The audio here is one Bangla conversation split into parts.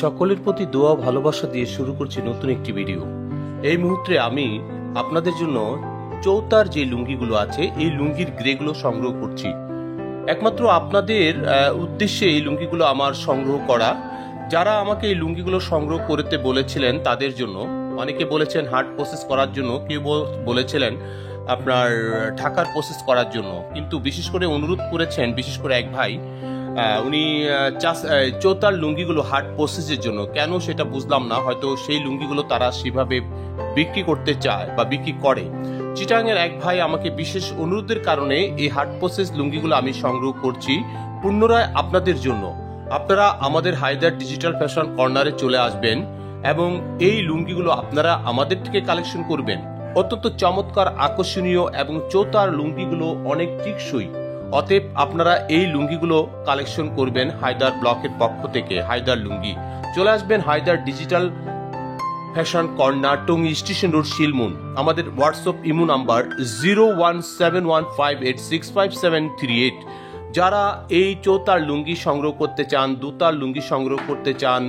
সকলের প্রতি দোয়া ও ভালোবাসা দিয়ে শুরু করছি নতুন একটি ভিডিও। এই মুহূর্তে আমি আপনাদের জন্য চৌতার যে লুঙ্গিগুলো আছে এই লুঙ্গির গ্রেগুলো সংগ্রহ করছি। একমাত্র আপনাদের উদ্দেশ্যে এই লুঙ্গিগুলো আমার সংগ্রহ করা। যারা আমাকে এই লুঙ্গিগুলো সংগ্রহ করতে বলেছিলেন তাদের জন্য, অনেকে বলেছেন হার্ড প্রসেস করার জন্য, কেউ বলেছিলেন আপনার ঢাকার প্রসেস করার জন্য, কিন্তু বিশেষ করে অনুরোধ করেছেন বিশেষ করে এক ভাই, উনি চৌতার লুঙ্গিগুলো হার্ড প্রসেসের জন্য। কেন সেটা বুঝলাম না, হয়তো সেই লুঙ্গিগুলো তারা সেভাবে বিক্রি করতে চায় বা বিক্রি করে। চিটাঙের এক ভাই আমাকে বিশেষ অনুরোধের কারণে এই হার্ড প্রসেস লুঙ্গিগুলো আমি সংগ্রহ করছি পুনরায় আপনাদের জন্য। আপনারা আমাদের হায়দার ডিজিটাল ফ্যাশন কর্নারে চলে আসবেন এবং এই লুঙ্গিগুলো আপনারা আমাদের থেকে কালেকশন করবেন। অত্যন্ত চমৎকার, আকর্ষণীয় এবং চৌতার লুঙ্গিগুলো অনেক টিকসই। অতএব আপনারা এই লুঙ্গিগুলো কালেকশন করবেন হায়দার ব্লকের পক্ষ থেকে। হায়দার লুঙ্গি চলে আসবেন Haider digital fashion corner, Tongi station road, Shilmun. আমাদের হোয়াটসঅ্যাপ ইমো নাম্বার 017158655738। যারা এই চৌতার লুঙ্গি সংগ্রহ করতে চান, দুতার লুঙ্গি সংগ্রহ করতে চান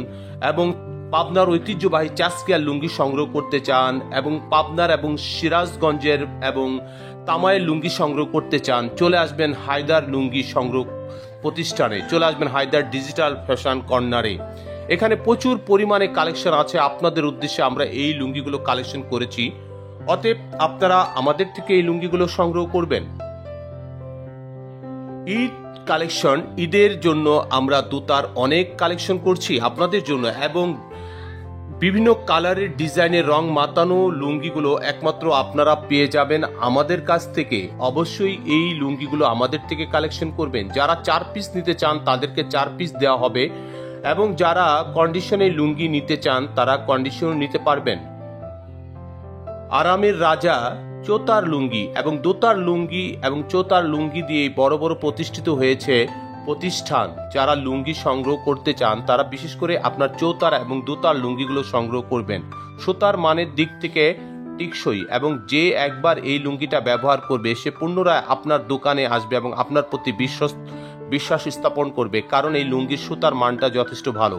এবং পাবনার ঐতিহ্যবাহী চাষকিয়ার লুঙ্গি সংগ্রহ করতে চান এবং পাবনার এবং সিরাজগঞ্জের এবং তামাইয়ের লুঙ্গি সংগ্রহ করতে চান, চলে আসবেন হায়দার লুঙ্গি সংগ্রহ প্রতিষ্ঠানে, চলে আসবেন হায়দার ডিজিটাল ফ্যাশন কর্নারে। এখানে প্রচুর পরিমাণে কালেকশন আছে আপনাদের উদ্দেশ্যে। আমরা এই লুঙ্গিগুলো কালেকশন করেছি, অতএব আপনারা আমাদের থেকে এই লুঙ্গিগুলো সংগ্রহ করবেন। ঈদ কালেকশন, ঈদের জন্য আমরা দুতার অনেক কালেকশন করছি আপনাদের জন্য এবং বিভিন্ন কালারের ডিজাইনের রং মাতানো লুঙ্গিগুলো একমাত্র আপনারা পেয়ে যাবেন আমাদের কাছ থেকে। অবশ্যই এই লুঙ্গিগুলো আমাদের থেকে কালেকশন করবেন। যারা 4 পিস নিতে চান তাদেরকে 4 পিস দেওয়া হবে এবং যারা কন্ডিশনে লুঙ্গি নিতে চান তারা কন্ডিশন নিতে পারবেন। আরামের রাজা চৌতার লুঙ্গি এবং দোতার লুঙ্গি এবং চৌতার লুঙ্গি দিয়ে বড় বড় প্রতিষ্ঠিত হয়েছে প্রতিষ্ঠান। যারা লুঙ্গি সংগ্রহ করতে চান তারা বিশেষ করে আপনার চৌতার এবং দোতার লুঙ্গিগুলো সংগ্রহ করবেন। সুতার মানের দিক থেকে টিকসই এবং যে একবার এই লুঙ্গিটা ব্যবহার করবে সে পুনরায় আপনার দোকানে আসবে এবং আপনার প্রতি বিশ্বাস স্থাপন করবে, কারণ এই লুঙ্গির সুতার মানটা যথেষ্ট ভালো।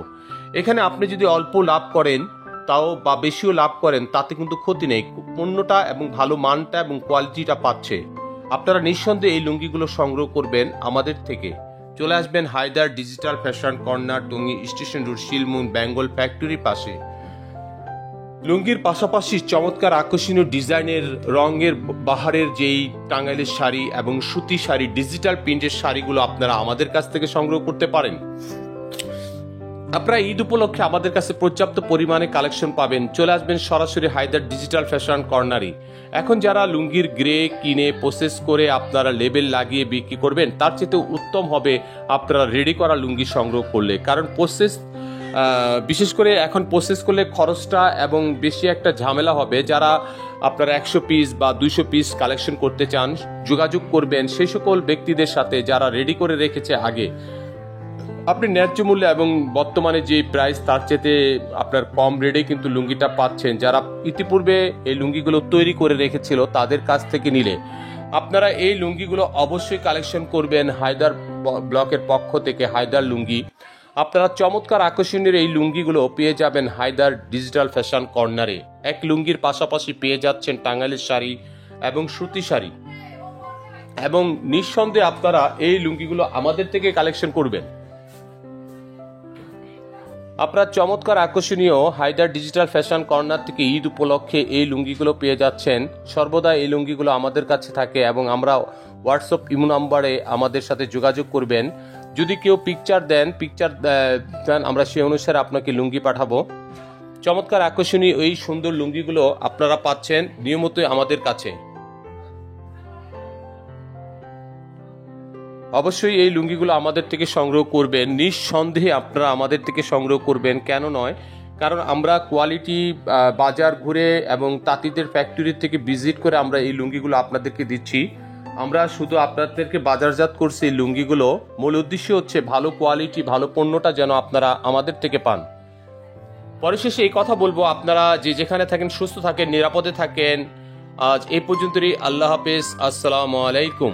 এখানে আপনি যদি অল্প লাভ করেন তাও বা বেশিও লাভ করেন তাতে কিন্তু ক্ষতি নেই, পণ্যটা এবং ভালো মানটা এবং কোয়ালিটিটা পাচ্ছে। আপনারা নিঃসন্দেহে এই লুঙ্গিগুলো সংগ্রহ করবেন আমাদের থেকে। চলে আসবেন Haider digital fashion corner, Tongi station road, Shilmun, Bengal factory পাশে। লুঙ্গির পাশাপাশি চমৎকার আকর্ষণীয় ডিজাইনের রঙের বাহারের যেই টাঙ্গাইলের শাড়ি এবং সুতি শাড়ি, ডিজিটাল প্রিন্টের শাড়িগুলো আপনারা আমাদের কাছ থেকে সংগ্রহ করতে পারেন। আপনারা ঈদ উপলক্ষে আমাদের কাছে পর্যাপ্ত পরিমাণে কালেকশন পাবেন। চলে আসবেন সরাসরি হায়দার ডিজিটাল ফ্যাশন কর্নারই। এখন যারা লুঙ্গির গ্রে কিনে প্রসেস করে আপনারা লেবেল লাগিয়ে বিক্রি করবেন তার চেয়ে উত্তম হবে আপনারা রেডি করা লুঙ্গি সংগ্রহ করলে, কারণ প্রসেস বিশেষ করে এখন প্রসেস করলে খরচটা এবং বেশি একটা ঝামেলা হবে। যারা আপনারা 100 পিস বা 200 পিস কালেকশন করতে চান যোগাযোগ করবেন সেই সকল ব্যক্তিদের সাথে যারা রেডি করে রেখেছে আগে। আপনি ন্যায্য মূল্যে এবং বর্তমানে যে প্রাইস তার চেয়ে আপনার কম রেটে কিন্তু লুঙ্গিটা পাচ্ছেন। যারা ইতিপূর্বে এই লুঙ্গিগুলো তৈরি করে রেখেছিল তাদের কাছ থেকে নিলে আপনারা এই লুঙ্গিগুলো অবশ্যই কালেকশন করবেন হায়দার ব্লকের পক্ষ থেকে। হায়দার লুঙ্গি আপনারা চমৎকার আকর্ষণীয় এই লুঙ্গিগুলো পেয়ে যাবেন হায়দার ডিজিটাল ফ্যাশন কর্নারে। এক লুঙ্গির পাশাপাশি পেয়ে যাচ্ছেন টাঙ্গাইলের শাড়ি এবং সুতি শাড়ি এবং নিঃসন্দেহে আপনারা এই লুঙ্গিগুলো আমাদের থেকে কালেকশন করবেন। আপনারা চমৎকার আকর্ষণীয় হায়দার ডিজিটাল ফ্যাশন কর্নার থেকে ঈদ উপলক্ষে এই লুঙ্গিগুলো পেয়ে যাচ্ছেন। সর্বদা এই লুঙ্গিগুলো আমাদের কাছে থাকে এবং আমরা হোয়াটসঅ্যাপ ইমো নাম্বারে আমাদের সাথে যোগাযোগ করবেন। যদি কেউ পিকচার দেন আমরা সেই অনুসারে আপনাকে লুঙ্গি পাঠাবো। চমৎকার আকর্ষণীয় এই সুন্দর লুঙ্গিগুলো আপনারা পাচ্ছেন নিয়মিতই আমাদের কাছে। অবশ্যই এই লুঙ্গিগুলো আমাদের থেকে সংগ্রহ করবেন, নিঃসন্দেহে আপনারা আমাদের থেকে সংগ্রহ করবেন। কেন নয়, কারণ আমরা কোয়ালিটি বাজার ঘুরে এবং তাঁতিদের ফ্যাক্টরি থেকে ভিজিট করে আমরা এই লুঙ্গিগুলো আপনাদেরকে দিচ্ছি। আমরা শুধু আপনাদেরকে বাজারজাত করছি এই লুঙ্গিগুলো, মূল উদ্দেশ্য হচ্ছে ভালো কোয়ালিটি ভালো পণ্যটা যেন আপনারা আমাদের থেকে পান। পরিশেষে এই কথা বলবো, আপনারা যে যেখানে থাকেন সুস্থ থাকেন, নিরাপদে থাকেন। আজ এই পর্যন্তই। আল্লাহ হাফেজ, আসসালামু আলাইকুম।